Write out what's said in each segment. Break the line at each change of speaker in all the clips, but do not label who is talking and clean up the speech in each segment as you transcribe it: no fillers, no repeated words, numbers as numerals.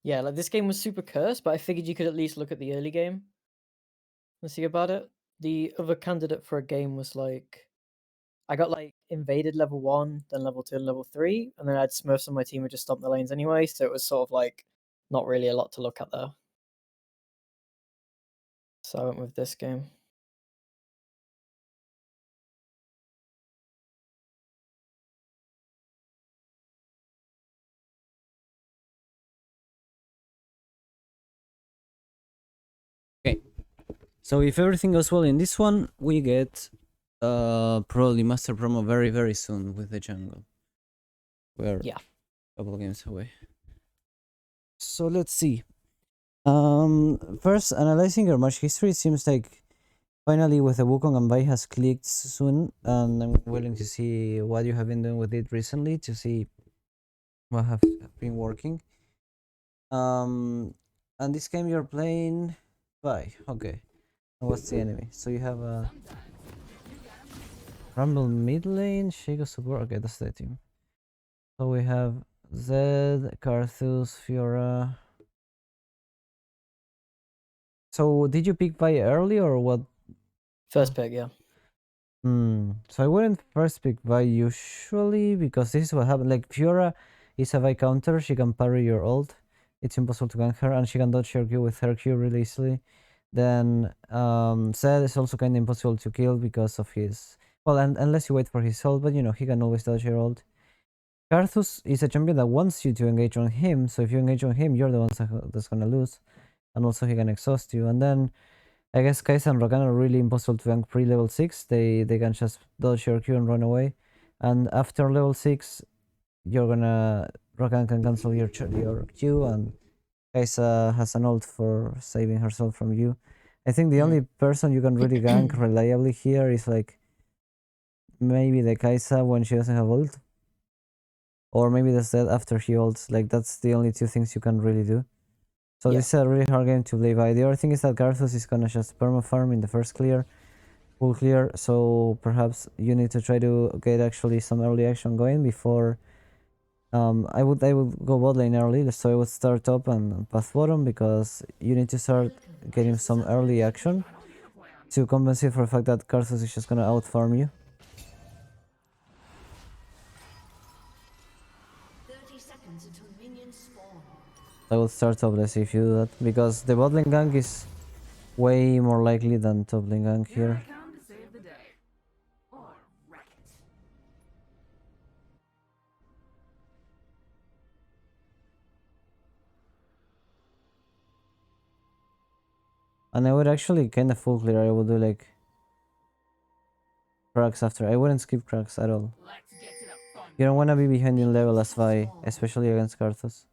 Yeah, like, this game was super cursed, but I figured you could at least look at the early game and see about it. The other candidate for a game was, like I got, like, invaded level 1, then level 2 and level 3, and then I had Smurfs on my team who just stomped the lanes anyway, so it was sort of, like, not really a lot to look at there. So I went with this game.
Okay. So if everything goes well in this one, we get probably Master Promo very soon with the jungle. We're
Yeah.
a couple games away. So let's see. First, analyzing your match history, it seems like finally with the Wukong and Bai has clicked soon, and I'm willing to see what you have been doing with it recently to see what have been working. And this game you're playing Bai, okay. And what's the enemy? So you have a Rumble mid lane, Shaco support. Okay, that's the team. So we have Zed, Karthus, Fiora. So did you pick Vi early or what?
First pick, yeah.
So I wouldn't first pick Vi usually because this is what happened. Like Fiora is a Vi counter, she can parry your ult. It's impossible to gank her, and she can dodge your Q with her Q really easily. Then Zed is also kind of impossible to kill because of his and unless you wait for his ult, but you know he can always dodge your ult. Karthus is a champion that wants you to engage on him, so if you engage on him, you're the ones that's gonna lose. And also he can exhaust you. And then I guess Kai'Sa and Rakan are really impossible to gank pre-level 6. They can just dodge your Q and run away. And after level 6, Rakan can cancel your Q, and Kai'Sa has an ult for saving herself from you. I think the only person you can really gank reliably here is like maybe the Kai'Sa when she doesn't have ult. Or maybe that's that after he ults. Like that's the only two things you can really do. So this is a really hard game to play by. The other thing is that Garthus is gonna just perma farm in the first clear, full clear. So perhaps you need to try to get actually some early action going before. I would go bot lane early, so I would start top and path bottom because you need to start getting some early action to compensate for the fact that Garthus is just gonna out farm you. I would start top less if you do that because the bot lane gank is way more likely than top lane gank here. And I would actually kind of full clear. I would do like cracks after. I wouldn't skip cracks at all. You don't want to be behind in level as Vi, especially against Karthus.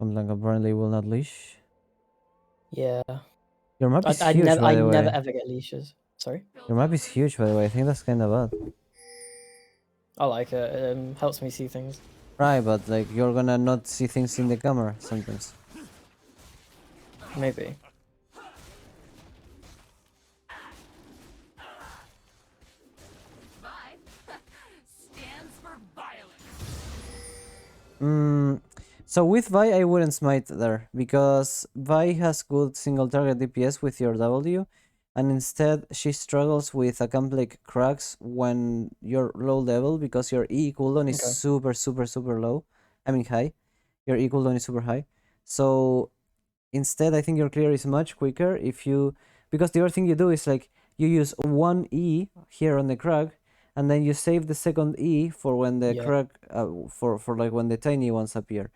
Like apparently will not leash.
Yeah.
Your map is huge, by the way.
I never ever get leashes. Sorry?
Your map is huge, by the way. I think that's kind of bad.
I like it. It helps me see things.
Right, but like you're gonna not see things in the camera sometimes.
Maybe.
So with Vi, I wouldn't smite there because Vi has good single target DPS with your W, and instead she struggles with a camp like cracks when you're low level because your E cooldown is super low. I mean high. Your E cooldown is super high. So instead, I think your clear is much quicker if you because the other thing you do is like you use one E here on the crack, and then you save the second E for when the crack for like when the tiny ones appear.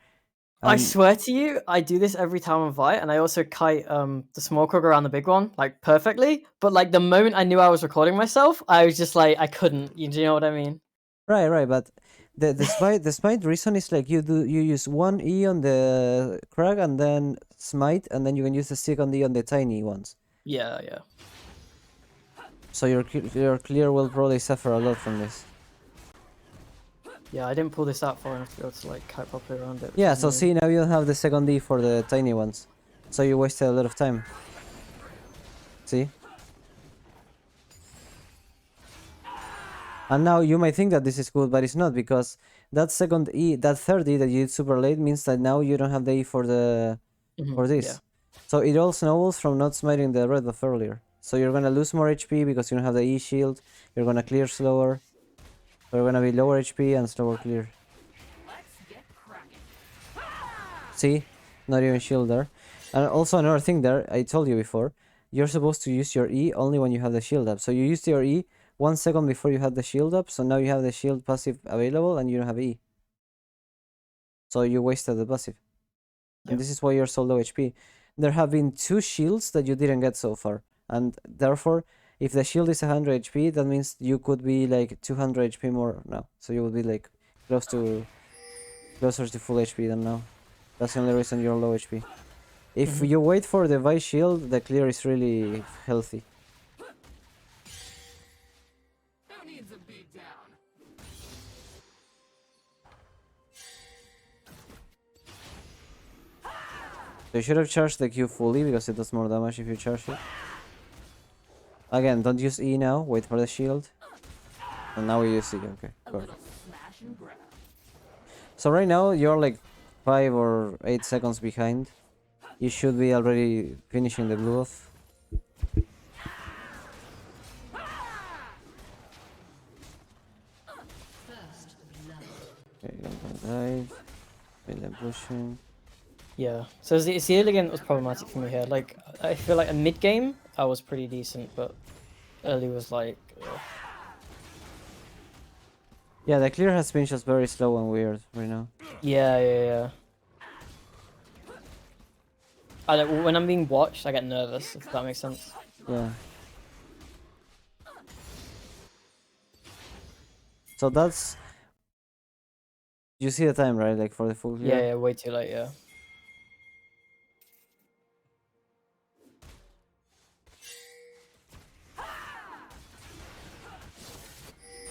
I swear to you, I do this every time I fight, and I also kite the small cog around the big one like perfectly. But like the moment I knew I was recording myself, I was just like I couldn't. Do you know what I mean?
Right. But the smite reason is like you use one E on the crack and then smite, and then you can use the second E on the tiny ones.
Yeah.
So your clear will probably suffer a lot from this.
Yeah, I didn't pull this out far enough to be able to like kite properly around it.
Yeah, so see, now you don't have the second D for the tiny ones. So you wasted a lot of time. See? And now you might think that this is good, but it's not, because that second E, that third E that you did super late means that now you don't have the E for the for this.
Yeah.
So it all snowballs from not smiting the red buff earlier. So you're gonna lose more HP because you don't have the E shield. You're gonna clear slower. You're gonna be lower HP and slower clear. See? Not even shield there. And also another thing there, I told you before, you're supposed to use your E only when you have the shield up. So you used your E 1 second before you had the shield up, so now you have the shield passive available and you don't have E. So you wasted the passive. And this is why you're so low HP. There have been 2 shields that you didn't get so far. And therefore, if the shield is 100 HP, that means you could be like 200 HP more now. So you would be like closer to full HP than now. That's the only reason you're low HP. If you wait for the Vice shield, the clear is really healthy. So you should have charged the Q fully because it does more damage if you charge it. Again, don't use E now, wait for the shield. And now we use E, okay, perfect. So right now you're like 5 or 8 seconds behind. You should be already finishing the blue off. Okay, dive. Million pushing.
Yeah. So it's the early game that was problematic for me here. Like, I feel like a mid game I was pretty decent, but early was like.
Yeah, the clear has been just very slow and weird right now.
Yeah. When I'm being watched, I get nervous, if that makes sense.
Yeah. So that's... You see the time, right? Like for the full clear?
Yeah, way too late, yeah.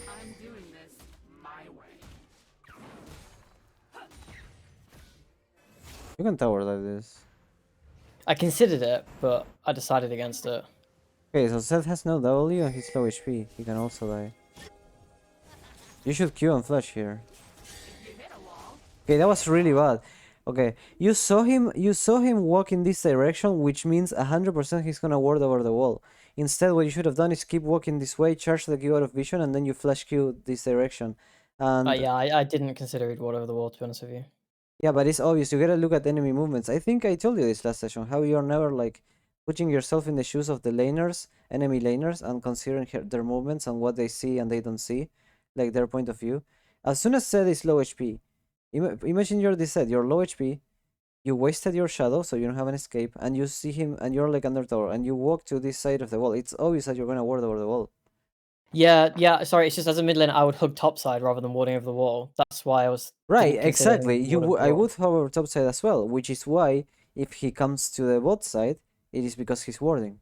I'm doing this my way.
You can tower like this.
I considered it, but I decided against it.
Okay, so Seth has no W and he's low HP. He can also die. You should Q and flash here. Okay, that was really bad. Okay, you saw him walk in this direction, which means 100% he's gonna ward over the wall. Instead, what you should have done is keep walking this way, charge the Q out of vision, and then you flash Q this direction. And
Yeah, I didn't consider he'd ward over the wall, to be honest with you.
yeah, but it's obvious. You gotta look at enemy movements. I think I told you this last session, how you're never like putting yourself in the shoes of the laners, enemy laners, and considering their movements and what they see and they don't see, like their point of view. As soon as Zed is low HP, imagine you're this Zed, you're low HP, you wasted your shadow, so you don't have an escape, and you see him, and you're like under tower, and you walk to this side of the wall. It's obvious that you're gonna ward over the wall.
Yeah, sorry, it's just as a mid laner, I would hug topside rather than warding over the wall. That's why I was...
Right,
didn't consider him
exactly.
ward over the
I
wall.
would hover top side as well, which is why if he comes to the bot side, it is because he's warding.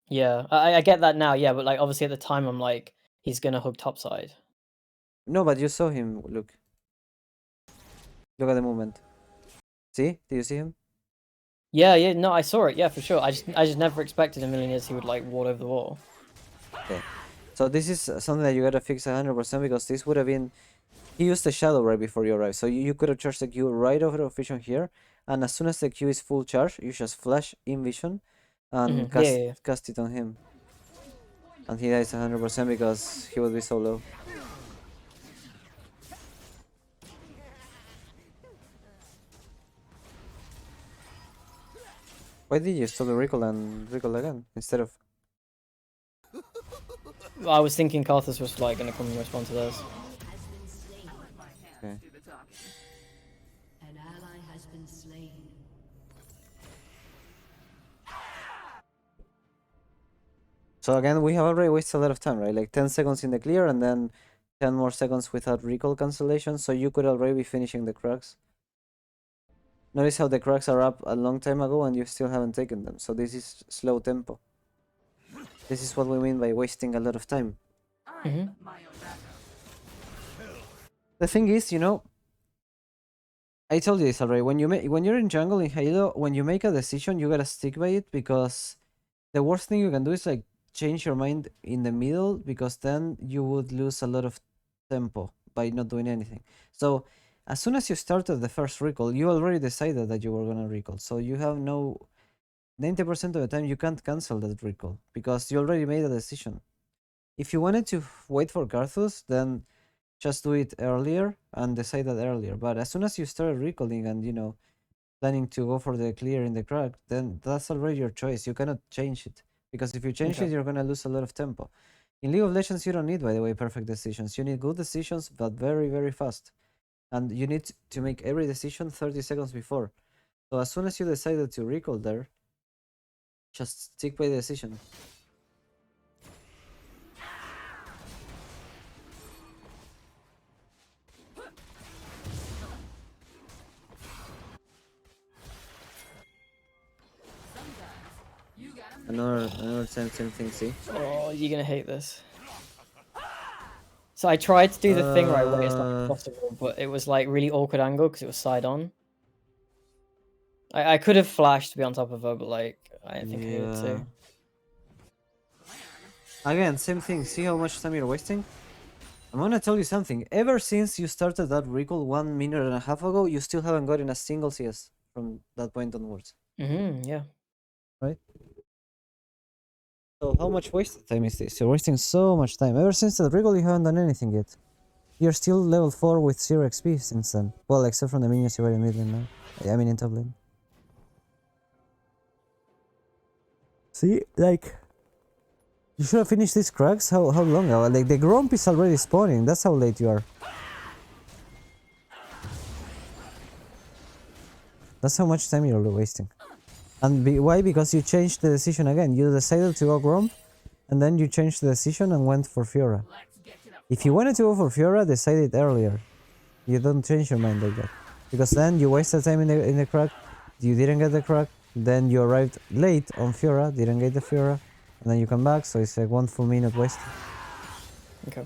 Yeah, I get that now, yeah, but like obviously at the time I'm like, he's gonna hug topside.
No, but you saw him. Look. Look at the movement. See? Do you see him?
Yeah, no, I saw it, yeah, for sure. I just never expected in a million years he would like ward over the wall.
Okay. So this is something that you gotta fix 100% because this would have been... He used the shadow right before you arrived, so you could have charged the Q right over the vision here, and as soon as the Q is full charge, you just flash in vision and cast it on him. And he dies 100% because he would be so low. Why did you stop the recall and recall again instead of...
I was thinking Karthus was like gonna come and respond to those.
Okay.
An ally has been slain.
So again, we have already wasted a lot of time, right? Like 10 seconds in the clear and then 10 more seconds without recall cancellation, so you could already be finishing the cracks. Notice how the cracks are up a long time ago and you still haven't taken them, so this is slow tempo. This is what we mean by wasting a lot of time. The thing is, you know, I told you this already, when you're in jungle in Halo, when you make a decision, you gotta stick by it, because the worst thing you can do is like change your mind in the middle, because then you would lose a lot of tempo by not doing anything. So as soon as you started the first recall, you already decided that you were gonna recall. So you have no 90% of the time you can't cancel that recall because you already made a decision. If you wanted to wait for Karthus, then just do it earlier and decide that earlier. But as soon as you start recalling and planning to go for the clear in the crack, then that's already your choice. You cannot change it, because if you change it, you're gonna lose a lot of tempo. In League of Legends, you don't need, by the way, perfect decisions. You need good decisions, but very, very fast. And you need to make every decision 30 seconds before. So as soon as you decided to recall there, just stick by the decision. Another same thing, see?
Oh, you're gonna hate this. So I tried to do the thing where I wait as long as possible, but it was like really awkward angle because it was side on. I could have flashed to be on top of her, but like I didn't think I needed to.
Again, same thing. See how much time you're wasting? I'm gonna tell you something. Ever since you started that recall 1 minute and a half ago, you still haven't gotten a single CS from that point onwards.
Yeah.
Right? So how much wasted time is this? You're wasting so much time. Ever since that recall, you haven't done anything yet. You're still level 4 with 0 XP since then. Well, except from the minions you were in mid lane now. I mean in top lane. See, like... You should have finished these cracks how long ago? Like, the Gromp is already spawning. That's how late you are. That's how much time you're wasting. And why? Because you changed the decision again. You decided to go Gromp, and then you changed the decision and went for Fiora. If you wanted to go for Fiora, decide it earlier. You don't change your mind like that. Because then you wasted time in the crack, you didn't get the crack, then you arrived late on Fiora, didn't get the Fiora, and then you come back, so it's like 1 full minute wasted.
Okay.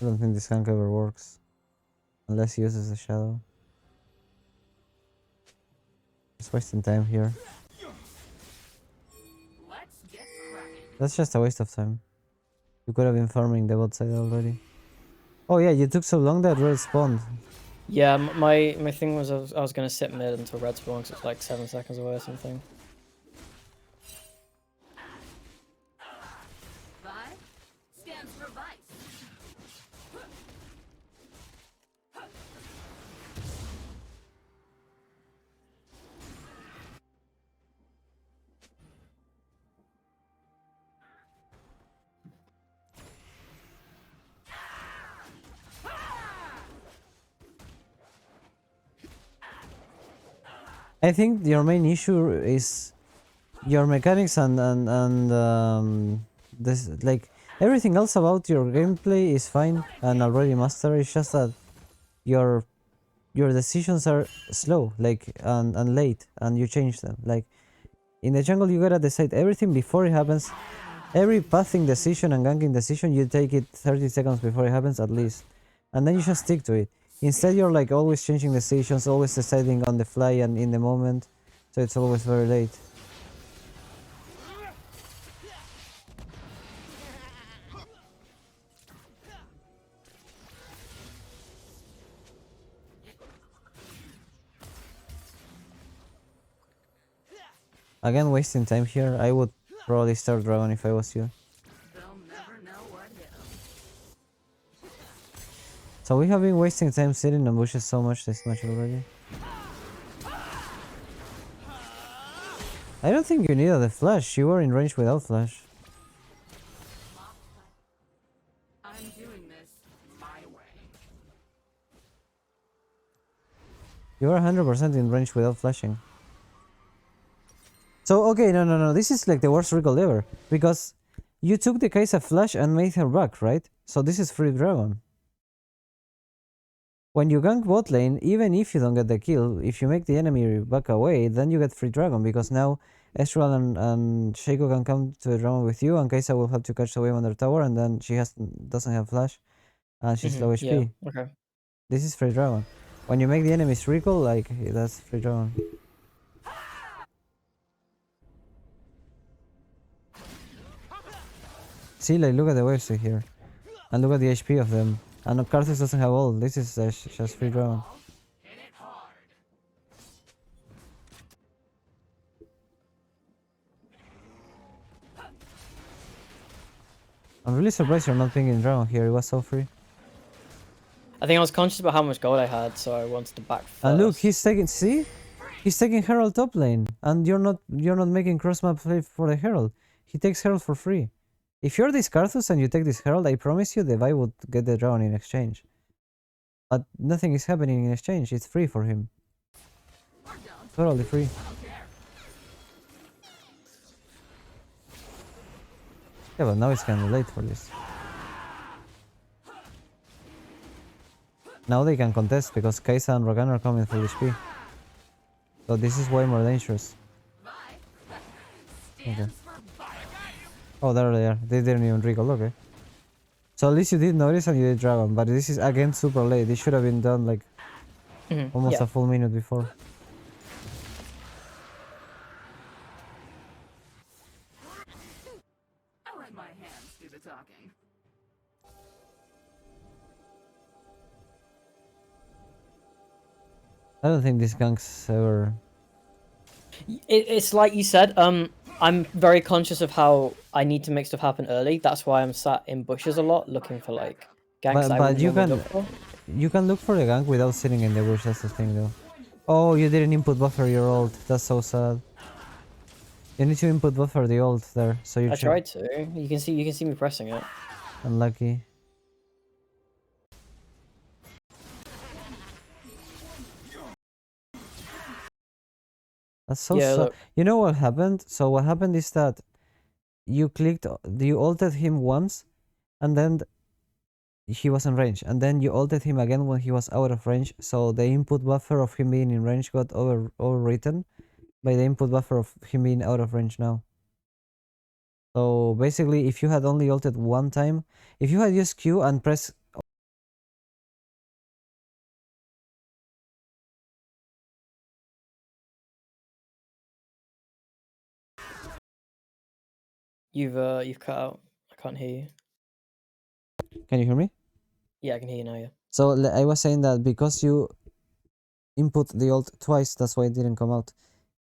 I don't think this gank ever works. Unless he uses the shadow. Just wasting time here. That's just a waste of time. You could have been farming the bot side already. Oh yeah, you took so long that red spawned.
Yeah, my thing was I was gonna sit mid until red spawn because it's like 7 seconds away or something.
I think your main issue is your mechanics and this, like, everything else about your gameplay is fine and already mastered. It's just that your decisions are slow, like, and late, and you change them. Like in the jungle, you gotta decide everything before it happens. Every pathing decision and ganking decision, you take it 30 seconds before it happens at least, and then you just stick to it. Instead, you're like always changing decisions, always deciding on the fly and in the moment, so it's always very late. Again, wasting time here. I would probably start Dragon if I was you. So we have been wasting time sitting on bushes this much already. I don't think you needed the flash. You were in range without flash.
I'm doing this my way.
You were 100% in range without flashing. So, okay, no. This is like the worst recall ever. Because you took the Kai'Sa flash and made her back, right? So this is free dragon. When you gank bot lane, even if you don't get the kill, if you make the enemy back away, then you get free dragon, because now Ezreal and Shaco can come to the dragon with you, and Kai'Sa will have to catch the wave on their tower, and then she doesn't have flash. and she's low
Yeah.
HP.
Okay.
This is free dragon. When you make the enemies recall, like that's free dragon. See, like look at the waves here, and look at the HP of them. And Carthus doesn't have all. This is just free dragon. I'm really surprised you're not picking dragon here. It was so free.
I think I was conscious about how much gold I had, so I wanted to back first.
And look, he's taking. See, he's taking Herald top lane, and you're not making cross map play for the Herald. He takes Herald for free. If you're this Carthus and you take this Herald, I promise you the Vi would get the dragon in exchange. But nothing is happening in exchange. It's free for him. Totally free. Yeah, but now it's kind of late for this. Now they can contest because Kaisa and Rogan are coming full HP. So this is way more dangerous. Okay. Oh, there they are. They didn't even recall. Okay. So at least you did notice and you did dragon, but this is again super late. This should have been done like almost a full minute before.
I let my hands do the talking.
I don't think this gank's ever.
It's like you said. I'm very conscious of how I need to make stuff happen early. That's why I'm sat in bushes a lot, looking for like ganks.
But you can
look for.
look for the gank without sitting in the bush. That's the thing, though. Oh, you didn't input buffer your ult. That's so sad. You need to input buffer the ult there. So you.
I tried to. You can see me pressing it.
Unlucky. That's so sad.
Look.
You know what happened? So what happened is that you ulted him once, and then he was in range, and then you ulted him again when he was out of range. So the input buffer of him being in range got overwritten by the input buffer of him being out of range now. So basically, if you had only ulted one time, if you had used Q and press.
You've cut out. I can't hear you.
Can you hear me?
Yeah, I can hear you now. Yeah.
So I was saying that because you input the ult twice, that's why it didn't come out.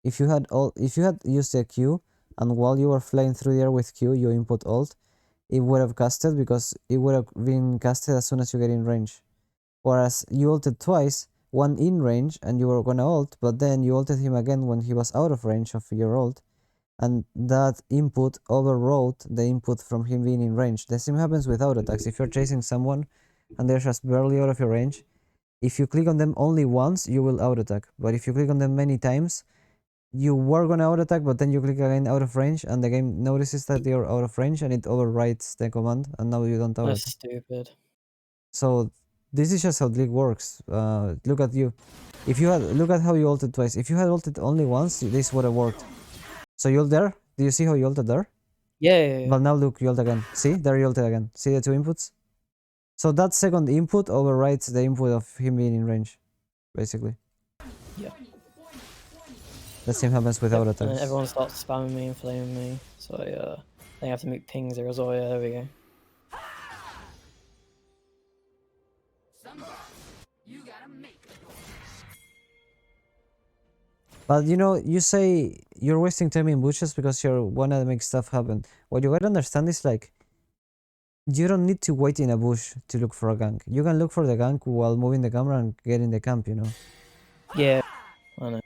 If you had used the Q, and while you were flying through the air with Q, you input ult, it would have casted because it would have been casted as soon as you get in range. Whereas you ulted twice, one in range, and you were gonna ult, but then you ulted him again when he was out of range of your ult, and that input overrode the input from him being in range. The same happens with auto attacks. If you're chasing someone and they're just barely out of your range, if you click on them only once, you will auto attack. But if you click on them many times, you were gonna auto attack, but then you click again out of range, and the game notices that you're out of range, and it overrides the command, and now you don't auto attack.
That's stupid.
So this is just how League works. Look at you. Look at how you ulted twice. If you had ulted only once, this would have worked. So you ult there? Do you see how you ulted there?
Yeah.
But now look, you ult again. See? There you ulted again. See the two inputs? So that second input overrides the input of him being in range, basically.
Yeah.
The same happens with auto
And then
attacks.
everyone starts spamming me and flaming me, so I think I have to make pings there as well. Yeah, there we go.
You gotta make it.
But you know, you say you're wasting time in bushes because you wanna make stuff happen. What you gotta understand is like, you don't need to wait in a bush to look for a gank. You can look for the gank while moving the camera and get in the camp, you know?
Yeah, I know.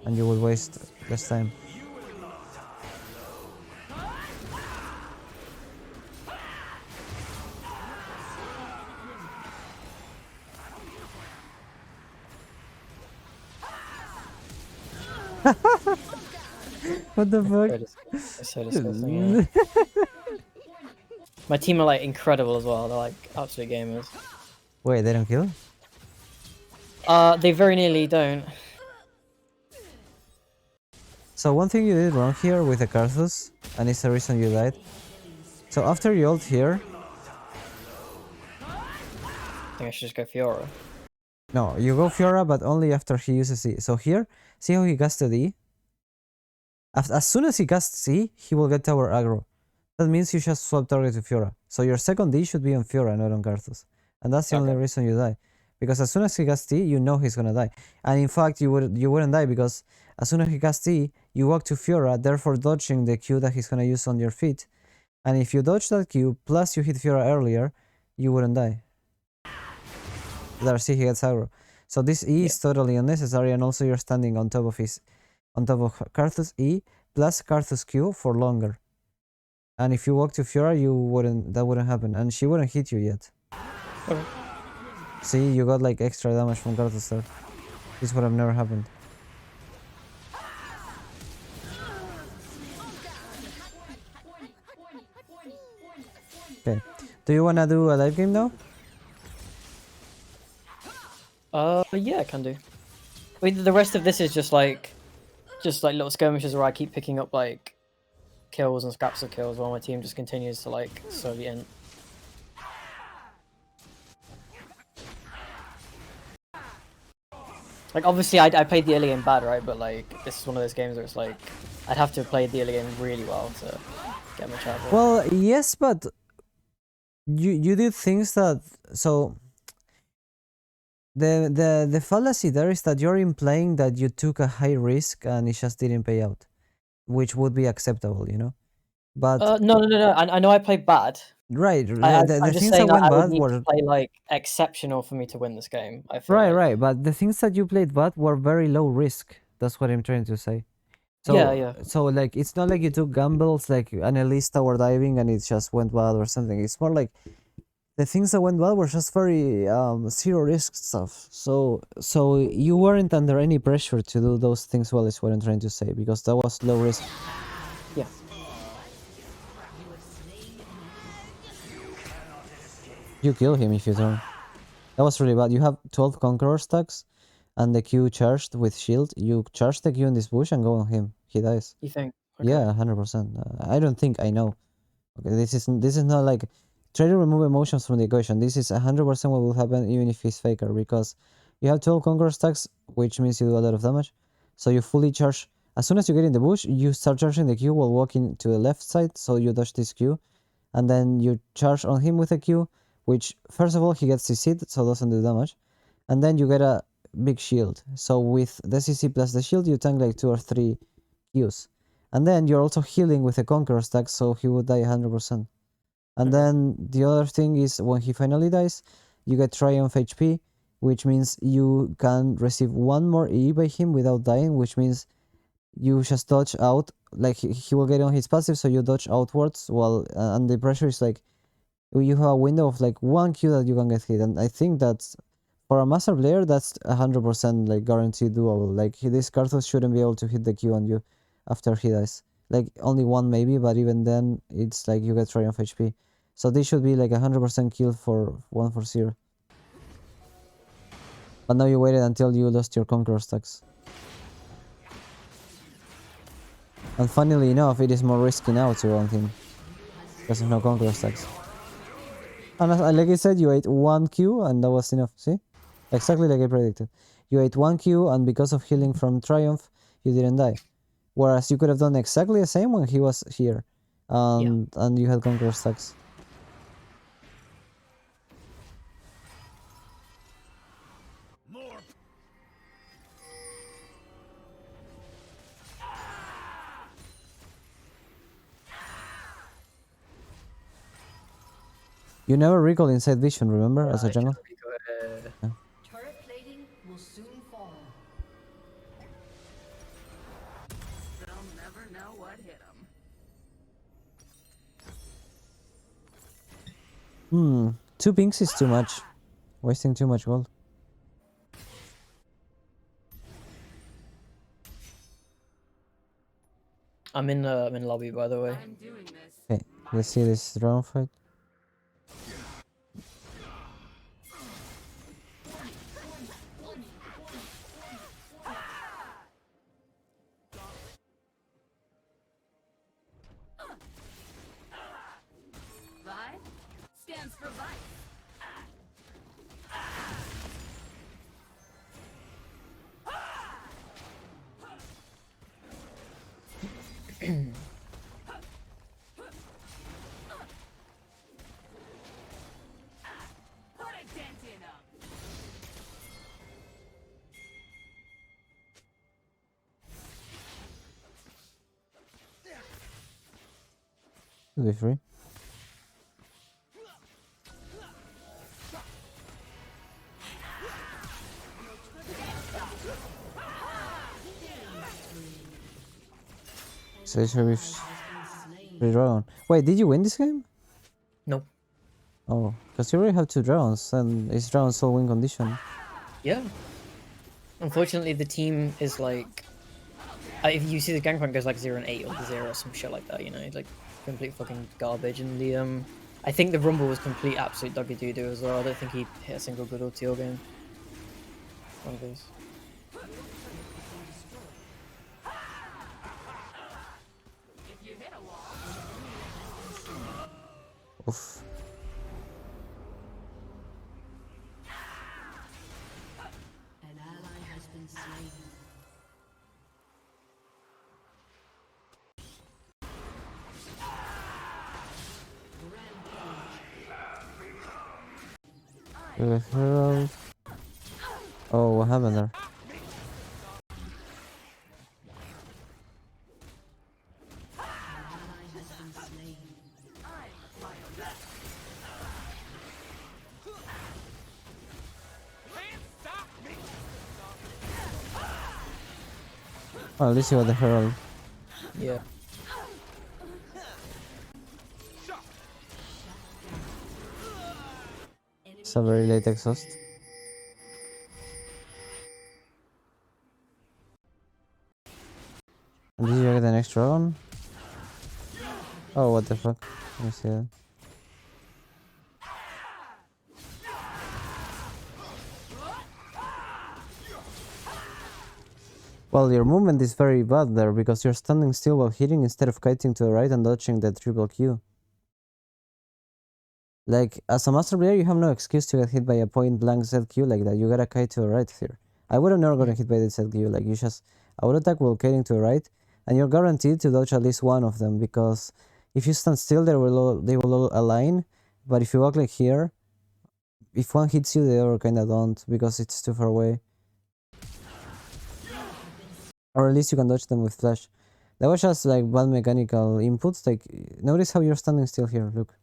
And you will waste less time. What the fuck?
It's so disgusting. Yeah. My team are like incredible as well. They're like absolute gamers.
Wait, they don't kill?
They very nearly don't.
So one thing you did wrong here with the Carthus, and it's the reason you died. So after you ult here,
think I should just go Fiora.
No, you go Fiora, but only after he uses E. So here, see how he casted E? As soon as he casts E, he will get tower aggro. That means you just swap target to Fiora. So your second E should be on Fiora, not on Karthus. And that's the only reason you die. Because as soon as he casts E, you know he's gonna die. And in fact, you wouldn't die because as soon as he casts E, you walk to Fiora, therefore dodging the Q that he's gonna use on your feet. And if you dodge that Q, plus you hit Fiora earlier, you wouldn't die. There, see, he gets aggro. So this E is totally unnecessary, and also you're standing on top of Karthus E plus Karthus Q for longer. And if you walk to Fiora, that wouldn't happen, and she wouldn't hit you yet.
Okay.
See, you got like extra damage from Karthus there. This would have never happened. Okay, do you wanna do a live game now?
Yeah, I can do. I mean, the rest of this is just like little skirmishes where I keep picking up like kills and scraps of kills while my team just continues to like slowly int. Like obviously I played the early game bad, right? But like this is one of those games where it's like I'd have to have played the early game really well to get my chart.
Well, yes, but you did things that the fallacy there is that you're implying that you took a high risk and it just didn't pay out, which would be acceptable, you know. But
no. I know I played bad.
right,
I'm
the
just
things
saying
that went
I would
bad
need
were
to play like exceptional for me to win this game. I feel like.
right. But the things that you played bad were very low risk. That's what I'm trying to say. So,
yeah.
So like it's not like you took gambles like an Elise tower diving and it just went bad or something. It's more like the things that went well were just very zero risk stuff. So you weren't under any pressure to do those things well is what I'm trying to say, because that was low risk.
Yeah.
You kill him if you don't. That was really bad. You have 12 Conqueror stacks and the Q charged with shield. You charge the Q in this bush and go on him. He dies.
You think? Okay.
Yeah, 100%. I don't think, I know. Okay, this is not like try to remove emotions from the equation. This is 100% what will happen even if he's faker, because you have 12 Conqueror stacks, which means you do a lot of damage. So you fully charge. As soon as you get in the bush, you start charging the Q while walking to the left side, so you dodge this Q. And then you charge on him with a Q, which first of all he gets CC'd, so doesn't do damage. And then you get a big shield. So with the CC plus the shield, you tank like 2 or 3 Qs. And then you're also healing with a Conqueror stack, so he would die 100%. And then the other thing is when he finally dies, you get Triumph HP, which means you can receive one more E by him without dying, which means you just dodge out. Like he will get on his passive, so you dodge outwards while and the pressure is like you have a window of like 1 Q that you can get hit. And I think that's for a master player, that's 100% like guaranteed doable. Like this Karthus shouldn't be able to hit the Q on you after he dies. Like only one maybe, but even then it's like you get Triumph HP. So this should be like 100% kill for 1-0. But now you waited until you lost your Conqueror stacks. And funnily enough, it is more risky now to own him, because of no Conqueror stacks. And like I said, you ate 1 Q and that was enough, see? Exactly like I predicted. You ate 1 Q and because of healing from Triumph, you didn't die. Whereas you could have done exactly the same when he was here. And you had Conqueror stacks. You never recall inside vision, remember, as a jungle?
Turret plating will soon fall.
They'll never know what hit them.
2 pinks is too much. Wasting too much gold.
I'm in lobby, by the way.
I'm doing this.
Okay, let's see this drone fight.
Vi stands for vice.
It'll be free. Sagittarius free dragon. Wait, did you win this game?
No.
Oh, because you already have 2 dragons, and it's dragon soul win condition.
Yeah. Unfortunately, the team is like, if you see the Gangplank goes like 0 and 8 or the 0 or some shit like that, you know, like complete fucking garbage. And the I think the Rumble was complete absolute doggy doo doo as well. I don't think he hit a single good ulti all game. One of those.
Oof.
An ally has been slain.
Herald. Oh, what happened there?
Ally has been slain.
Oh, at least you got the Herald.
Yeah.
It's a very late exhaust. And did you get the next dragon? Oh, what the fuck? Let me see that. Well, your movement is very bad there because you're standing still while hitting instead of kiting to the right and dodging the triple Q. Like, as a master player, you have no excuse to get hit by a point blank ZQ like that. You gotta kite to the right here. I would have never gotten hit by the ZQ. Like, you just auto attack while kiting to the right, and you're guaranteed to dodge at least one of them because if you stand still, they will all align. But if you walk like here, if one hits you, the other kinda don't because it's too far away. Or at least you can dodge them with flash. That was just like bad mechanical inputs. Like, notice how you're standing still here. Look.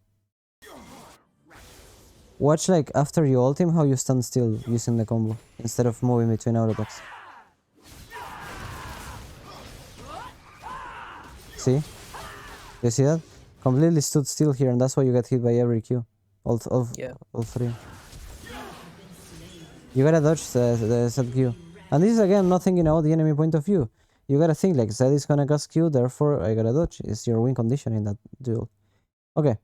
Watch like after you ult him how you stand still using the combo instead of moving between auto attacks. See? You see that? Completely stood still here, and that's why you get hit by every Q. All 3. You gotta dodge the set Q. And this is again not thinking about the enemy point of view. You gotta think like Zed is gonna cast Q, therefore I gotta dodge. It's your win condition in that duel. Okay.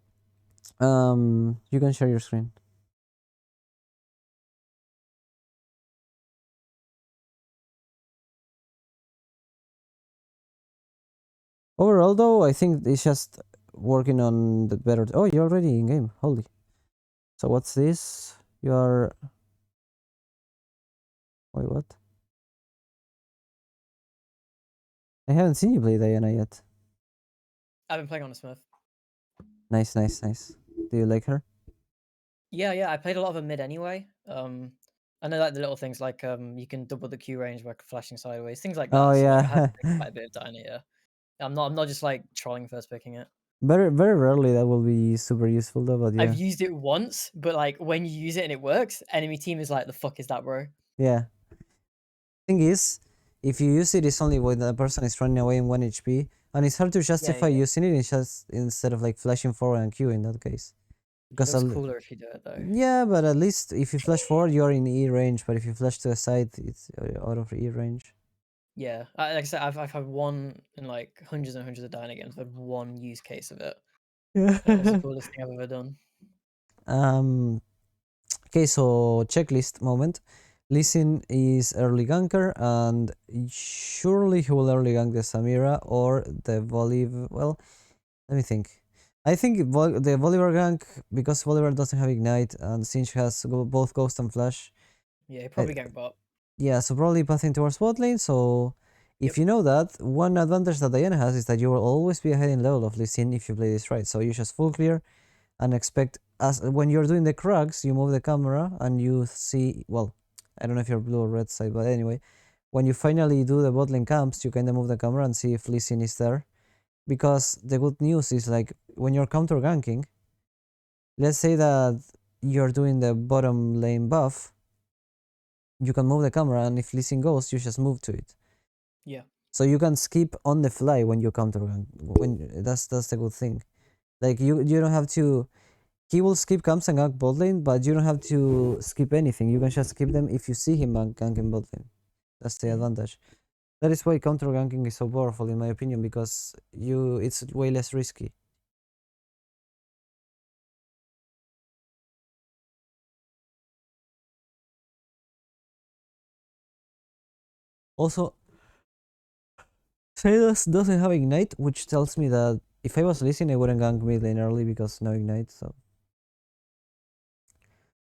You can share your screen. Overall though, I think it's just working on the better... Oh, you're already in game. Holy. So what's this? You are... Wait, what? I haven't seen you play Diana yet.
I've been playing on a Smurf.
Nice, nice, nice. Do you like her?
Yeah, yeah. I played a lot of her mid anyway. I know like the little things like you can double the Q range by flashing sideways, things like that.
Oh
So,
yeah.
like, I have played quite a bit of Diana. Yeah. I'm not just like trolling first picking it.
Very rarely that will be super useful though, but yeah.
I've used it once, but like when you use it and it works, enemy team is like, the fuck is that, bro?
Yeah. Thing is, if you use it, it's only when the person is running away in 1 HP, and it's hard to justify
yeah.
using it instead of like flashing forward and Q in that case.
It
Because
looks cooler if you do it though.
yeah, but at least if you flash forward, you're in E range, but if you flash to the side, it's out of E range.
Yeah, like I said, I've had one in like hundreds and hundreds of Diana games. I've had one use case of it. It was the coolest thing I've ever done.
Okay, so checklist moment. Lee Sin is early ganker, and surely he will early gank the Samira or the Voliv. Well, let me think. I think the Volivar gank, because Volivar doesn't have Ignite and Sinch has both Ghost and Flash.
Yeah, he probably gank bot.
Yeah, so probably pathing towards bot lane. So if you know that, one advantage that Diana has is that you will always be ahead in level of Lee Sin if you play this right. So you just full clear and expect, as when you're doing the crags, you move the camera and you see, well, I don't know if you're blue or red side, but anyway, when you finally do the bot lane camps, you kind of move the camera and see if Lee Sin is there. Because the good news is like when you're counter ganking, let's say that you're doing the bottom lane buff, you can move the camera, and if Lee Sin goes, you just move to it.
Yeah.
So you can skip on the fly when you counter gank. That's the good thing. Like you don't have to. He will skip camps and gank bot lane, but you don't have to skip anything. You can just skip them if you see him ganking bot lane. That's the advantage. That is why counter ganking is so powerful, in my opinion, because it's way less risky. Also, Sylas doesn't have Ignite, which tells me that if I was listening, I wouldn't gank mid lane early because no Ignite, so...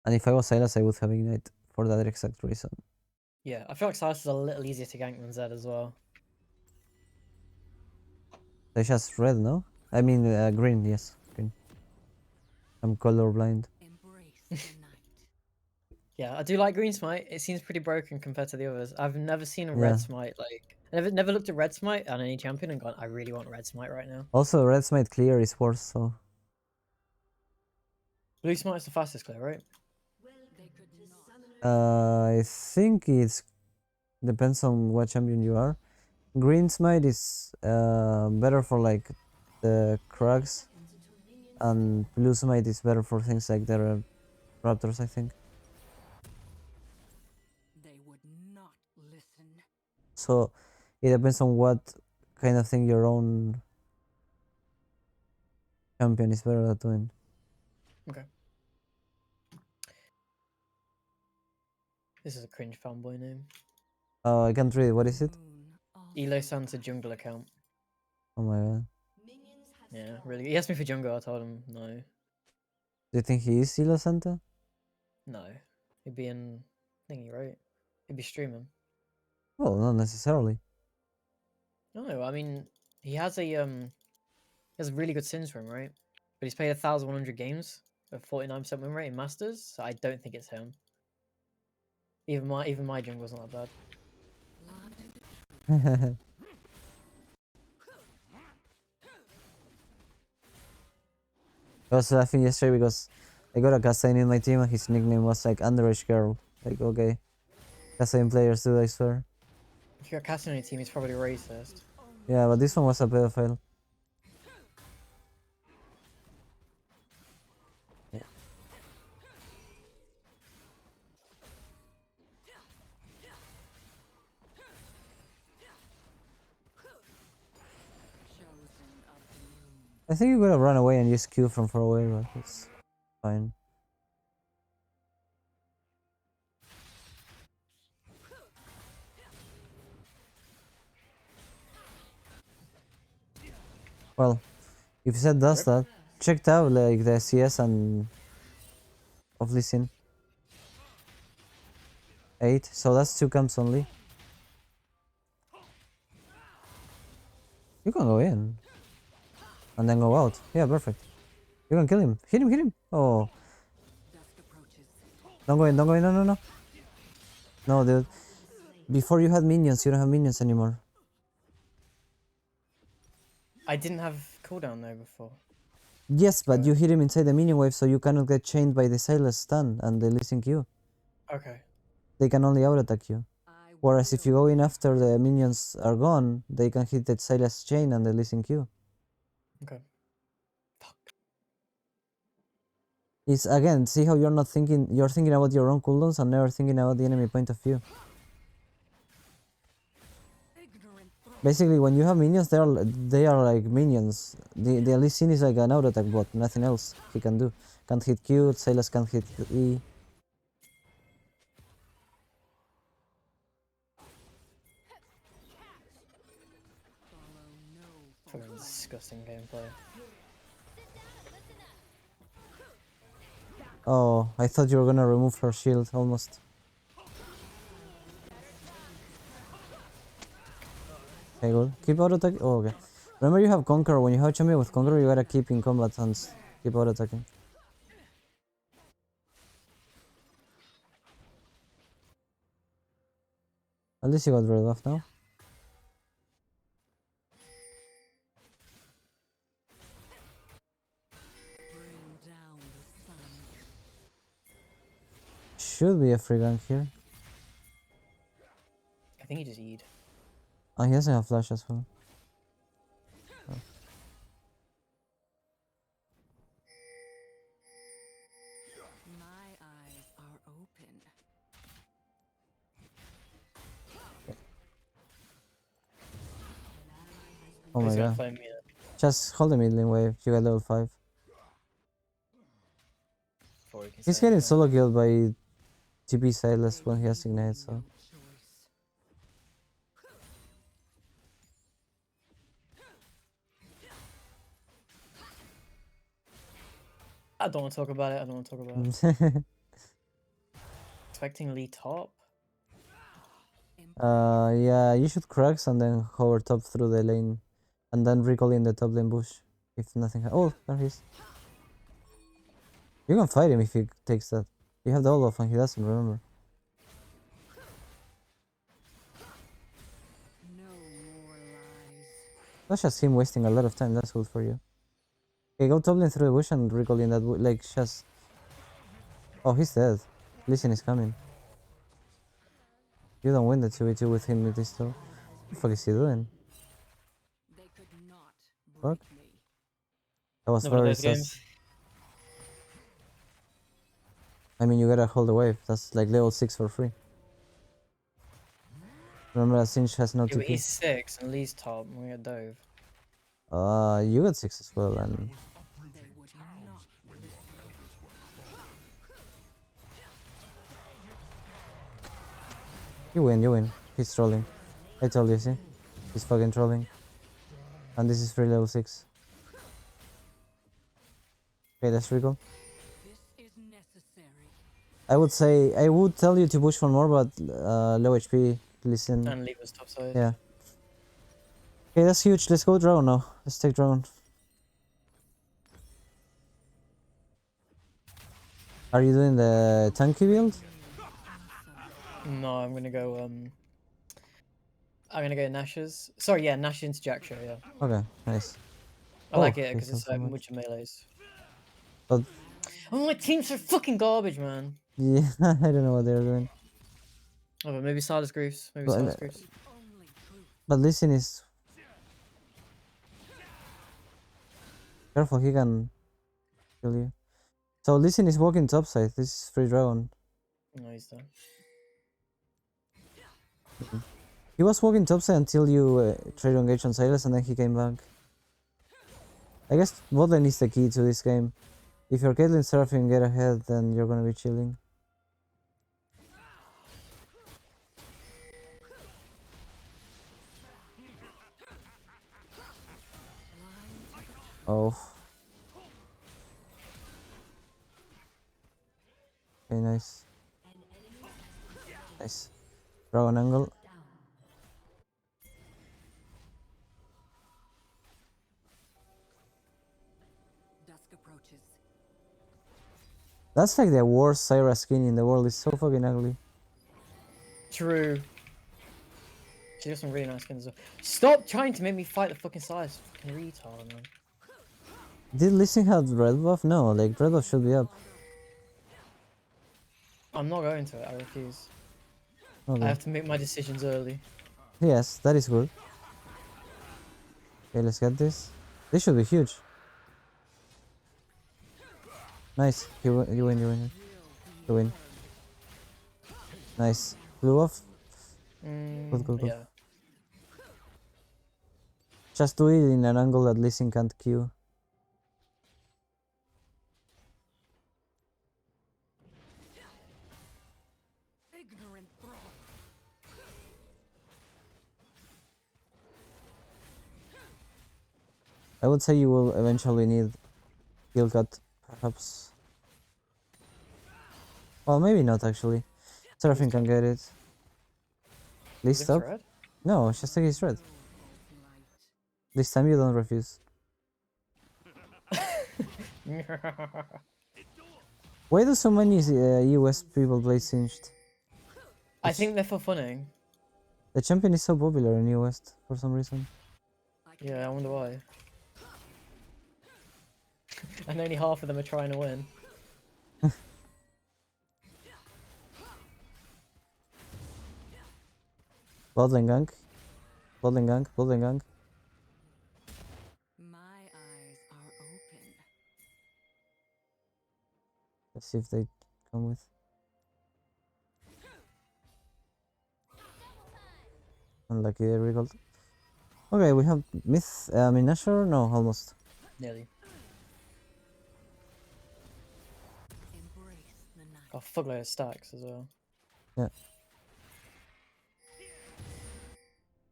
And if I was Sylas, I would have Ignite for that exact reason.
Yeah, I feel like Silas is a little easier to gank than Zed as well.
They just red, no? I mean, green, yes. Green. I'm colorblind.
Embrace the night.
Yeah, I do like Green Smite. It seems pretty broken compared to the others. I've never seen a
Yeah.
Red Smite, like... I never looked at Red Smite on any champion and gone, I really want Red Smite right now.
Also, red smite clear is worse, so...
Blue Smite's the fastest clear, right?
I think it's... Depends on what champion you are. Green smite is better for like the cracks, and blue smite is better for things like the raptors, I think.
They would not listen.
So it depends on what kind of thing your own champion is better at doing.
Okay. This is a cringe fanboy name.
Oh, I can't read. What is it?
Elo Santa jungle account.
Oh my god.
Yeah, really. He asked me for jungle. I told him no.
Do you think he is Silo Santa?
No. He'd be in thingy, right? He'd be streaming.
Well, not necessarily.
No, I mean he has a really good sins for him, right? But he's played 1,100 games with 49% win rate in Masters, so I don't think it's him. Even my jungle's not that bad.
I was laughing yesterday because I got a Kassain in my team and his nickname was like underage girl. Like, okay. Kassain players do, I swear.
If you're a Cassie on your team, he's probably racist.
Yeah, but this one was a pedophile. Yeah. I think you could have run away and used Q from far away, but it's fine. Well, if Zed does that, check out like the CS and of Lee Sin. 8, so that's 2 camps only. You can go in. And then go out. Yeah, perfect. You can kill him. Hit him, hit him. Oh. Don't go in, don't go in. No, no, no. No, dude. Before you had minions, you don't have minions anymore.
I didn't have cooldown though before.
Yes, but you hit him inside the minion wave, so you cannot get chained by the Sylas stun and the Lee Sin Q.
Okay.
They can only out-attack you. Whereas if you go in after the minions are gone, they can hit the Sylas chain and the Lee Sin Q.
Okay.
It's again, see how you're not thinking, you're thinking about your own cooldowns and never thinking about the enemy point of view. Basically, when you have minions, they are like minions. The Lee Sin is like an auto attack bot, nothing else he can do. Can't hit Q, Sylas can't hit E.
Fucking disgusting gameplay.
Oh, I thought you were gonna remove her shield almost. Okay, good. Keep auto attack. Oh, okay. Remember, you have Conqueror. When you have champion with Conqueror, you gotta keep in combat and keep auto attacking. At least you got red buff now. should be a free gank here.
I think he just E'd.
Oh, he doesn't have flash as well. Oh.
My eyes are open.
Oh
He's
my
gonna
god.
flame me.
Just hold the mid lane wave. You got level 5.
Before he can
He's
say
getting
anything.
solo killed by TP Silas when he has Ignite, so.
I don't want to talk about it. I don't want to talk about it.
Mm.
Expecting Lee top.
Yeah, you should cracks and then hover top through the lane. And then recall in the top lane bush. If nothing oh, there he is. You can fight him if he takes that. You have the Olaf and he doesn't, remember.
No more lies.
That's just him wasting a lot of time, that's good for you. Okay, go top lane through the bush and recall in that like just... Oh, he's dead. Listen is coming. You don't win the 2v2 with him with this though. What the fuck is he doing?
They could not
Fuck.
break me.
That was
Never
very
those games.
sus. I mean, you gotta hold the wave. That's like level 6 for free. Remember that Singe has no
Yeah, but he's
TP.
6 and Lee's top. And we got Dove.
You got 6 as well, and
They would not.
you win, you win. He's trolling. I told you, see? He's fucking trolling. And this is free level 6. Okay, let's recall.
This is necessary.
I would tell you to push for more, but low HP, listen.
And Lee was top side.
Yeah. Okay, that's huge. Let's go drone now. Let's take drone. Are you doing the tanky build?
No, I'm gonna go. I'm gonna go Nash's. Sorry, yeah, Nash into Jack yeah.
Okay, nice.
I
Oh,
like it
thanks
because it's
so
like
much.
much melees.
But
Oh, my team's so fucking garbage, man.
yeah, I don't know what they're doing.
Oh, but maybe Silas Greaves. Maybe
But,
Silas Greaves.
Only truth.
but listen is careful, he can kill you. So listen is walking topside. This is free dragon.
No, he's done.
He was walking topside until you tried to engage on Silas and then he came back. I guess bot lane is the key to this game. If your Caitlyn Seraphim get ahead, then you're gonna be chilling. Oh. Okay, nice. Nice. Dragon angle.
Dusk approaches.
That's like the worst Syra skin in the world. It's so fucking ugly.
True. She has some really nice skins as well. Stop trying to make me fight the fucking Silas. Fucking retard, man.
Did Lee Sin have red buff? No, like red buff should be up.
I'm not going to it. I refuse.
Okay.
I have to make my decisions early.
Yes, that is good. Okay, let's get this. This should be huge. Nice. You win, you win, you win. You win. Nice. Blue off. Good, good, good.
Yeah.
Just do it in an angle that Lee Sin can't queue.
Ignorant thrall.
I would say you will eventually need kill cut, perhaps. Well, maybe not actually. Seraphim can get it. Please
Is it
stop.
red?
No, just take his red.
Light.
This time you don't refuse. Why do so many US people play Singed?
I think they're for funning.
The champion is so popular in US for some reason.
Yeah, I wonder why. And only half of them are trying to win.
Bot lane gank. Bot lane gank. Bot lane gank.
My eyes are open.
Let's see if they come with. Unlucky they recalled. Okay, we have Myth. I mean, Nashor? No, almost.
Nearly.
Embrace the night.
Got fuck load of stacks as well.
Yeah.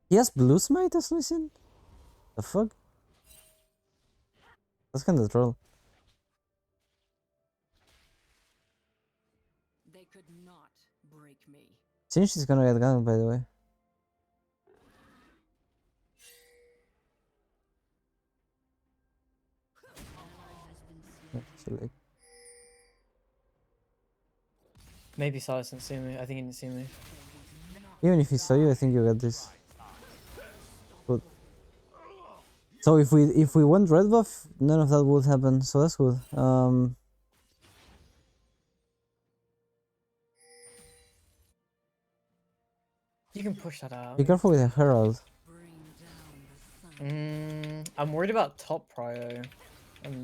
He has Blue Smite as Lee Sin? The fuck? That's kind of troll.
They could not break me.
Sinch is gonna get ganked, by the way. Yeah, so like,
Maybe Silas didn't see me. I think he didn't see me.
even if he saw you, I think you got this. Good. So if we went red buff, none of that would happen. So that's good.
You can push that out.
Be careful with the Herald.
Bring down the sun.
I'm worried about top prio.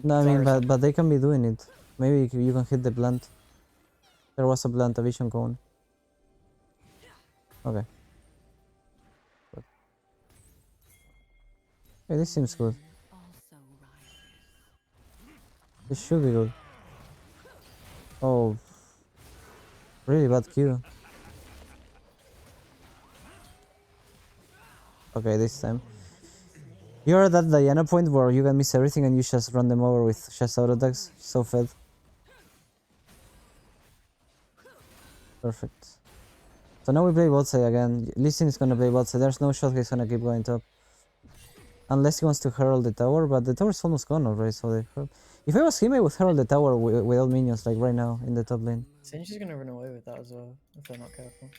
No, I mean, but they can be doing it. Maybe you can hit the plant. There was a plant, a vision cone. Okay. Good. Okay, this seems good.
Also rises.
This should be good. Oh, really bad Q. Okay, this time. You're at that Diana point where you can miss everything and you just run them over with just auto attacks. So fed. Perfect. So now we play bot side again. Lee Sin is gonna play bot side. There's no shot he's gonna keep going top. Unless he wants to herald the tower, but the tower is almost gone already, so they herald. If I was him, I would herald the tower without minions, like right now, in the top lane.
Sinch is gonna run away with that as well, if they're not careful.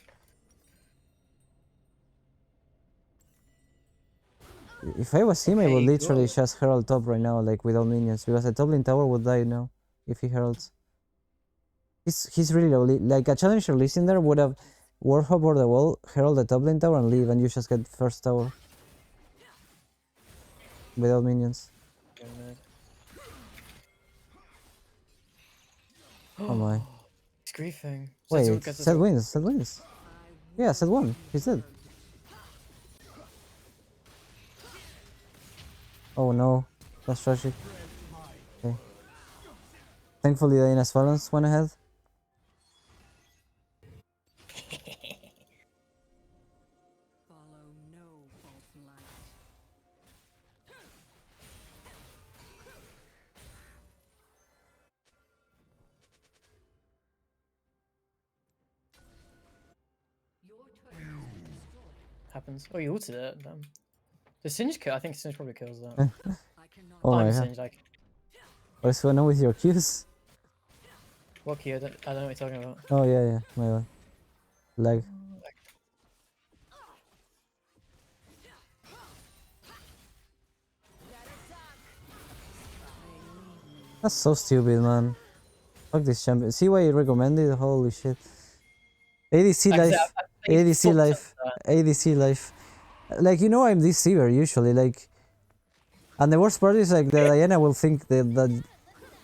If I was him, I would
Okay,
literally
go.
just herald top right now, like without minions, because the top lane tower would die now if he heralds. He's really low. Like a challenger Lee Sin there would have warp over the wall, herald the top lane tower, and leave, and you just get first tower without minions.
Going mid.
Oh my!
He's griefing.
Wait, Seth wins. Seth wins. Yeah, Seth won. He's dead. Oh no, that's tragic. Okay. Thankfully, Diana's balance went ahead.
Follow no false light.
Happens. Oh, you ulted it. Damn. The Singe kill. I think Singe probably kills that.
I cannot
Oh my
I'm
god.
Singe. Like,
What's going on with your Qs?
what key? I don't know what you're talking about.
Oh yeah, my bad. Lag. That's so stupid, man. Fuck this champion. See why you recommended? Holy shit. ADC
Like I said,
life.
I played
ADC
full
life.
tilt that.
ADC life. Like, you know I'm deceiver usually, like... And the worst part is, like, the Diana will think that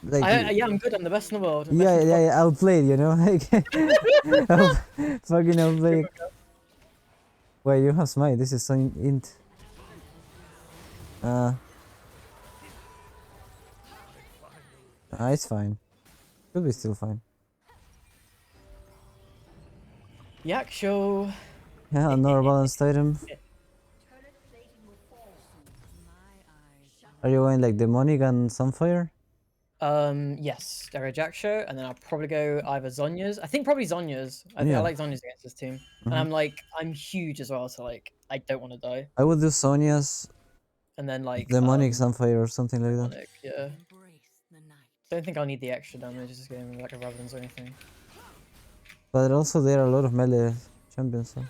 like...
Yeah, I'm good. I'm the best in the world.
yeah, outplayed, you know? Like... fucking outplayed. Wait, you have smite. This is so int. It's fine. Should be still fine.
Yak show.
Yeah, another balanced item.
my eyes.
Are you going like demonic and sunfire?
Yes, there are Jack show, and then I'll probably go either Zonya's. I think probably Zonya's. I think I
Yeah.
like Zonya's against this team, and I'm huge as well, so like I don't want to die.
I would do Sonya's
And then like
demonic sunfire or something like that.
Demonic, yeah.
Embrace the night.
Don't think I'll need the extra damage. Just getting like a Ravens or anything.
But also there are a lot of melee champions. So.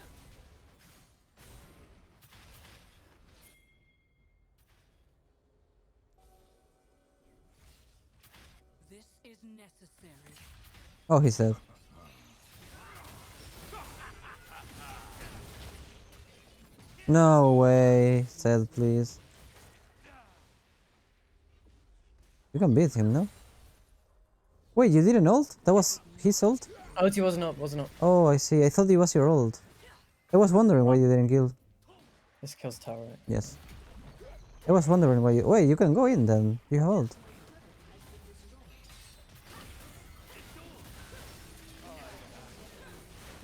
This is necessary.
Oh, he said. No way. Said please. You can beat him, no? Wait, you didn't ult? That was his ult?
OT wasn't up, wasn't up.
Oh, I see. I thought it was your ult. I was wondering why you didn't kill.
This kills tower, right?
Yes. I was wondering why you... Wait, you can go in then. You hold.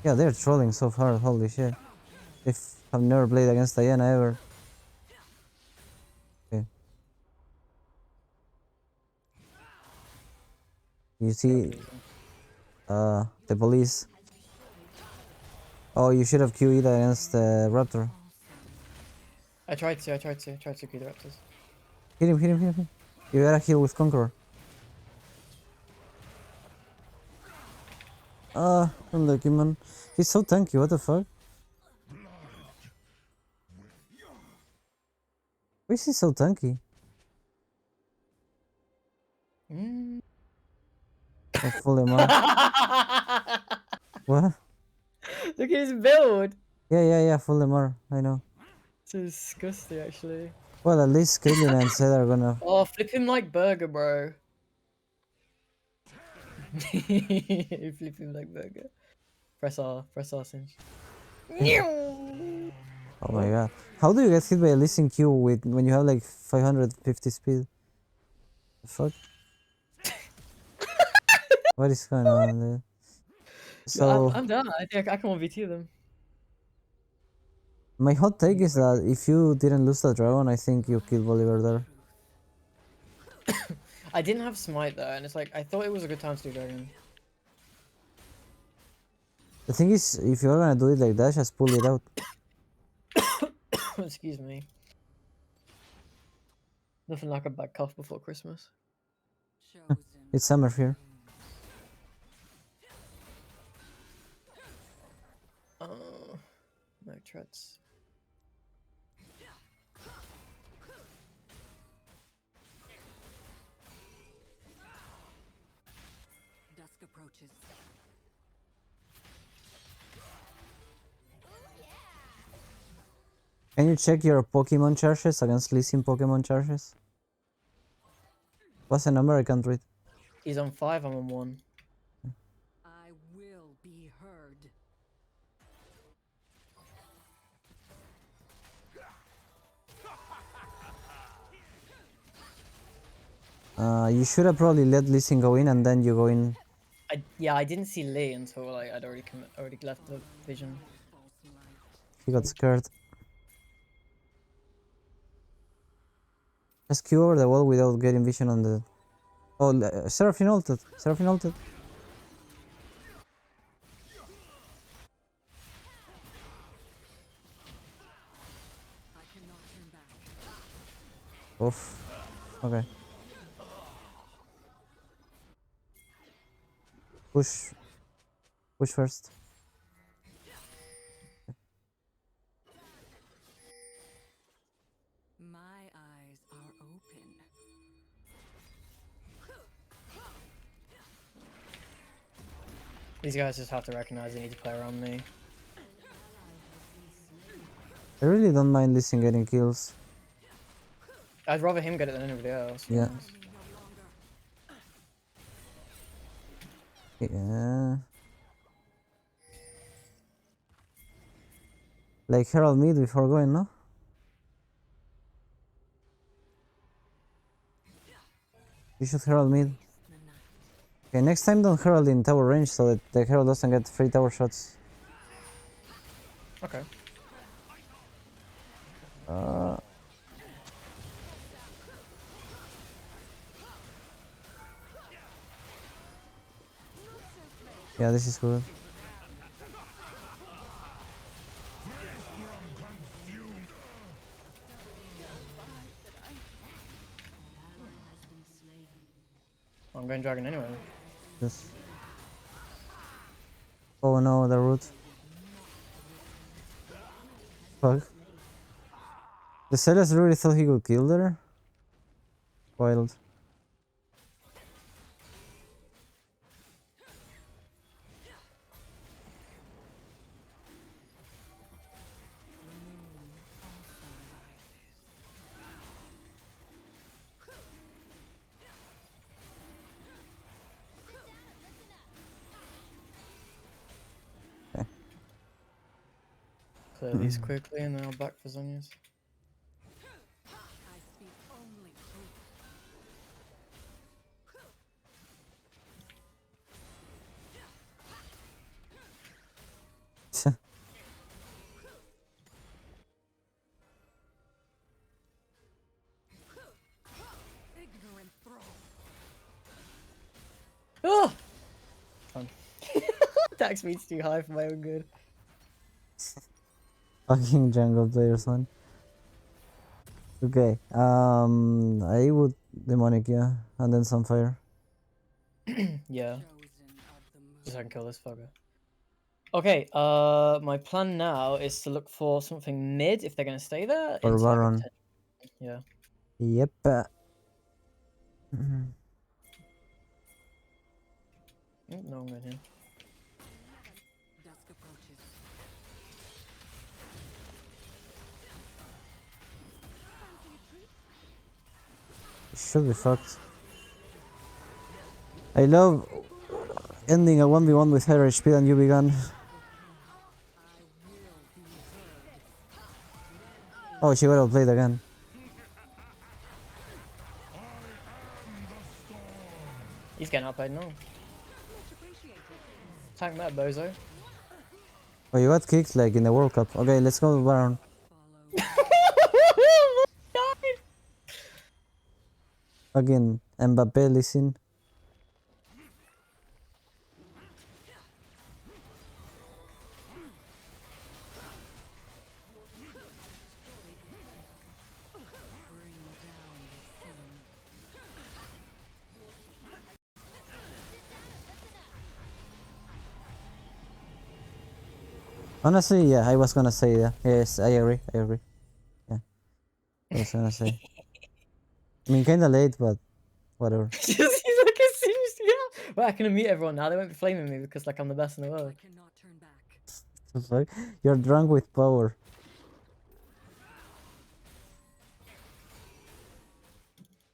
Yeah, they're trolling so hard. Holy shit. I've never played against Diana ever. Okay. You see... the police. Oh, you should have QE'd against the Raptor.
I tried to kill the raptors.
Hit him, hit him, hit him. You gotta heal with Conqueror. Unlucky man. He's so tanky, what the fuck? Why is he so tanky?
Mm.
Oh, fully man. What?
Look at his build!
Yeah, full MR, I know.
It's disgusting, actually.
Well, at least Caitlyn and Zed are gonna...
Oh, flip him like burger, bro. Flip him like burger. Press R, Singe.
Oh my god. How do you get hit by a Lee Q with when you have like 550 speed? The fuck? What is going on there? So,
I'm done. I think I can 1v2 them.
my hot take is that if you didn't lose the dragon, I think you killed Bolivar there.
I didn't have smite though, and it's like I thought it was a good time to do dragon.
The thing is, if you're gonna do it like that, just pull it out.
Excuse me. Nothing like a bad cough before Christmas.
It's summer here.
No treads.
Dusk approaches.
Can you check your Pokemon charges against Lee Sin Pokemon charges? What's the number? I can't read.
He's on 5, I'm on 1.
I will be heard.
You should have probably let Lee Sin go in and then you go in.
Yeah, I didn't see Lee until like I'd already left the vision.
He got scared. Just Q over the wall without getting vision on the... Oh, Seraphine ulted. Seraphine ulted.
I cannot turn back.
Oof. Okay. Push. Push first.
My eyes are open.
These guys just have to recognize they need to play around me.
I really don't mind Lee Sin getting kills.
I'd rather him get it than anybody else. to be
Yeah.
honest.
Yeah. Like Herald mid before going, no? You should Herald mid. Okay, next time don't Herald in tower range so that the Herald doesn't get free tower shots.
Okay.
Yeah, this is good.
I'm going dragon anyway.
Yes. Oh no, the root. Fuck. The Celes really thought he could kill there? Wild.
Clear these quickly and then I'll back for Zonia's.
I speak only truth. Ignorant thrall.
Oh! Fun. Attack speed's too high for my own good.
Fucking jungle players, man. Okay, I would demonic, yeah, and then some fire.
Yeah,
Chosen of the moon.
just so I can kill this fucker. Okay, my plan now is to look for something mid if they're gonna stay there.
Or
into, like, a
Baron.
potential- Yeah.
Yep.
No, I'm going here.
Dusk approaches.
Should be fucked. I love ending a 1v1 with higher HP than you began. Oh, she got outplayed again.
He's getting outplayed now. Tank that bozo.
Oh, you got kicked like in the World Cup. Okay, let's go Baron. Again, Mbappe, listen. Honestly, yeah, I was gonna say that. Yes, I agree. Yeah, I was gonna say. I mean, kinda late, but whatever.
He's like, it seems, yeah. Well, I can meet everyone now. They won't be flaming me because, like, I'm the best in the
I
world.
cannot turn back.
The fuck? You're drunk with power.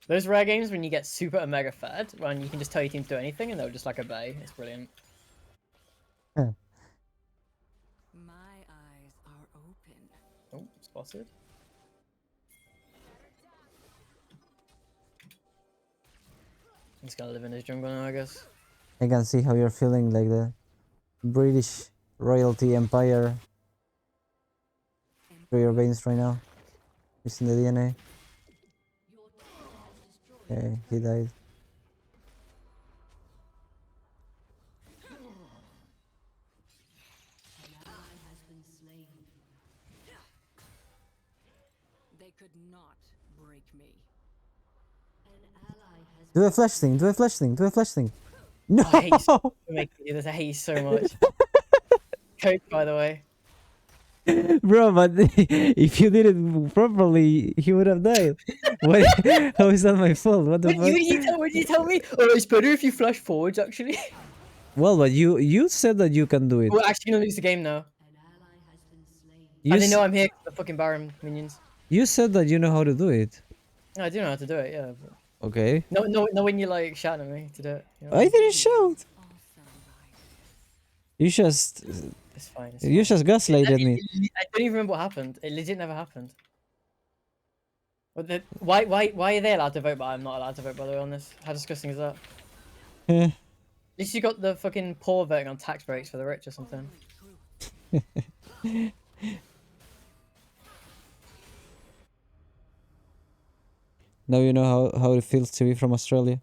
Those rare games when you get super and mega fed, when you can just tell your team to do anything and they'll just, like, obey. It's brilliant.
My eyes are open.
Oh, spotted. He's gonna live in his jungle now, I guess.
I can see how you're feeling like the British royalty empire through your veins right now. It's in the DNA. Okay, he died.
They could not break me.
Do a flash thing, do a flash thing, do a flash thing. No!
I hate you so, make me do this. I hate you so much. Coach, by the way.
Bro, but if you did it properly, he would have died. What? How is that my fault? What the
What
fuck?
did you tell me? Oh, it's better if you flash forwards, actually.
Well, but you said that you can do it.
We're actually gonna lose the game now.
You,
And they know I'm here 'cause of the fucking Baron minions.
you said that you know how to do it.
No, I do know how to do it, yeah. But...
Okay.
No, when you, like, shouting at me to do it. You know?
I didn't shout.
All sunlight.
You just
It's fine. It's
you
fine.
just gaslighted me.
I don't even remember what happened. It legit never happened. But why are they allowed to vote, but I'm not allowed to vote, by the way, on this? How disgusting is that?
Eh.
At least you got the fucking poor voting on tax breaks for the rich or something.
Now you know how it feels to be from Australia.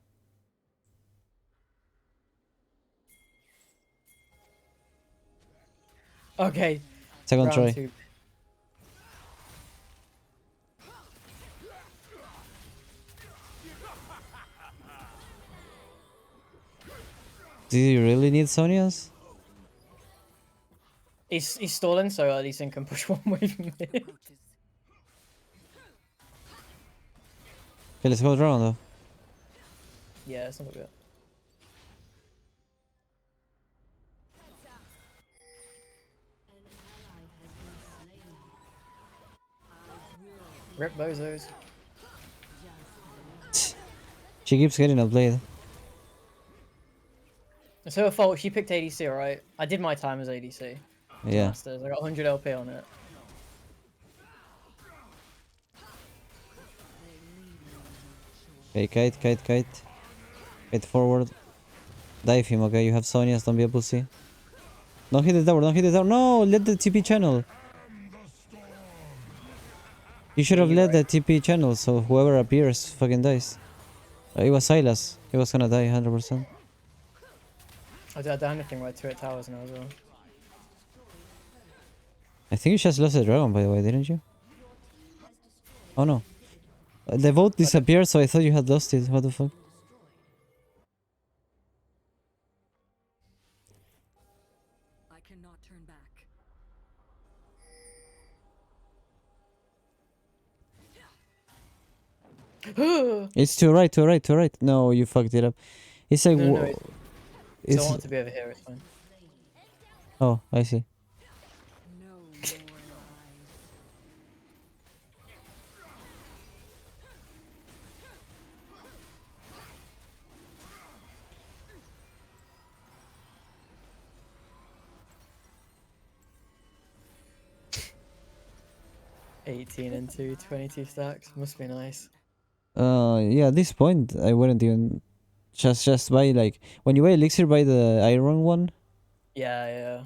Okay.
Second
round
try.
2.
Do you really need Sonia's?
He's stalling, so at least he can push one way from me.
Approaches.
Okay, let's go around though.
Yeah, it's not good. Rip bozos.
She keeps getting outplayed.
It's her fault. She picked ADC, alright? I did my time as ADC.
Yeah.
Masters. I got 100 LP on it.
Okay, kite. Kite forward. Dive him, okay? You have Sonias, don't be a pussy. Don't hit the tower, don't hit the tower. No, let the TP channel. You should
Yeah,
have
you're
let the
right.
TP channel so whoever appears fucking dies. It was Silas. He was gonna die 100%.
I did anything right turret towers now as well.
I think you just lost the dragon, by the way, didn't you? Oh no. The vote disappeared, so I thought you had lost it. What the fuck?
I cannot turn back.
It's to right, to right, to right. No, you fucked it up. It's like...
No,
It's...
I don't want it to be over here, it's fine.
Oh, I see.
No more lies.
18 and 2, 22 stacks. Must be nice.
Yeah, at this point, I wouldn't even... Just buy, like... When you buy Elixir, buy the iron one.
Yeah, yeah.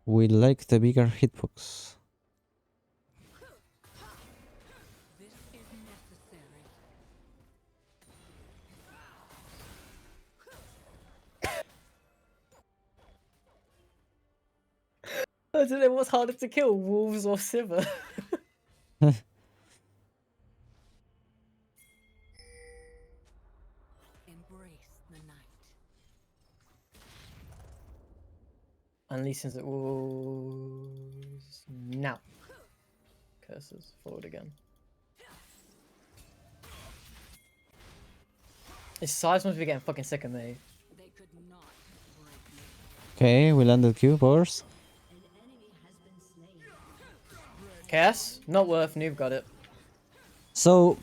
We like the bigger hitbox.
This is necessary.
I don't know what's harder to kill, wolves or Sivir.
Embrace the night.
And Lee Sin's at wolves. Now. Curses. Forward again. His size must be getting fucking sick of me.
They could not break me.
Okay, we landed Q, powers.
Chaos? Not worth, Noob got it.
So...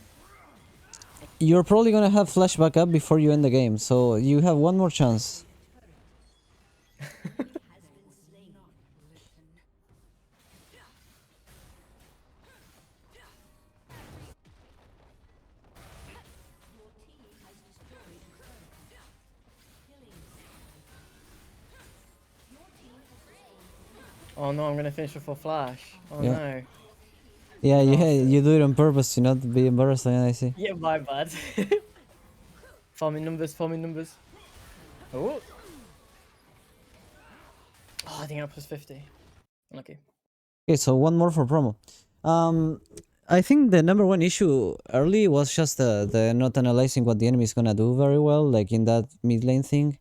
You're probably gonna have flashback up before you end the game, so you have one more chance.
Oh no, I'm gonna finish before flash. Oh
Yeah.
no.
Yeah,
Bastard.
you do it on purpose to not be embarrassed, I see.
Yeah, my bad. Farming numbers, farming numbers. Oh. Oh, I think I plus 50. Lucky.
Okay, so one more for promo. I think the number one issue early was just the not analyzing what the enemy is gonna do very well, like in that mid lane thing.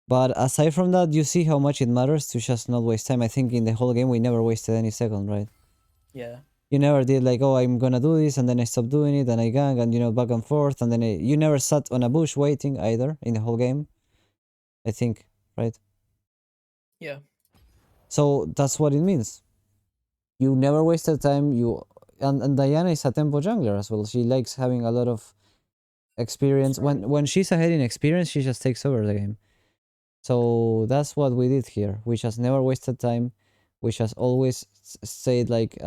But aside from that, you see how much it matters to just not waste time. I think in the whole game we never wasted any second, right?
Yeah.
You never did like, oh, I'm gonna do this, and then I stop doing it, and I gang, and you know, back and forth, and then you never sat on a bush waiting either in the whole game. I think, right?
Yeah.
So that's what it means. You never wasted time. And Diana is a tempo jungler as well. She likes having a lot of experience. When she's ahead in experience, she just takes over the game. So that's what we did here. We just never wasted time. We just always stayed like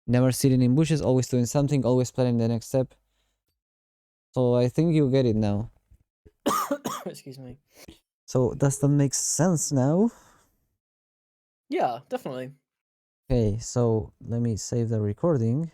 never sitting in bushes, always doing something, always planning the next step. So I think you get it now.
Excuse me.
So does that make sense now?
Yeah, definitely.
Okay, so let me save the recording.